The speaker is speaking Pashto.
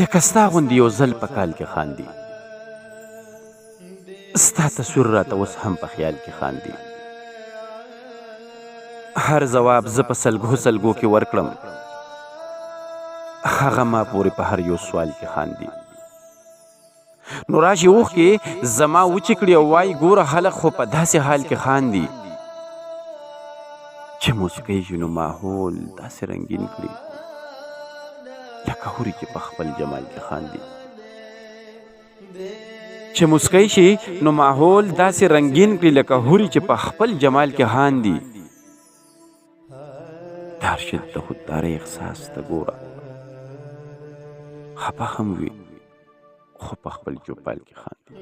لکه ستا غوندې یو ځل په کال کې خاندي، ستا تصویر راته اوس هم په خیال کې خاندي. هر ځواب زه په سلګو سلګو کې ورکړم، هغه ما پورې په هر یو سوال کې خاندي. نو راشي اوښکې زما وچې کړي او وایي ګوره خلک خو په داسې حال کې خاندي چې موسیقۍ شي نو ماحول داسې رنګین کړي لکه هورې چې په خپل جمال کې خاندي. چې موسیقۍ شي نو ماحول داسې رنګین کړي لکه هورې چې په خپل جمال کې خاندي. دارشد د خوددارۍ احساس ته ګوره، خفه هم وي خو په خپل چوپال کې خاندي.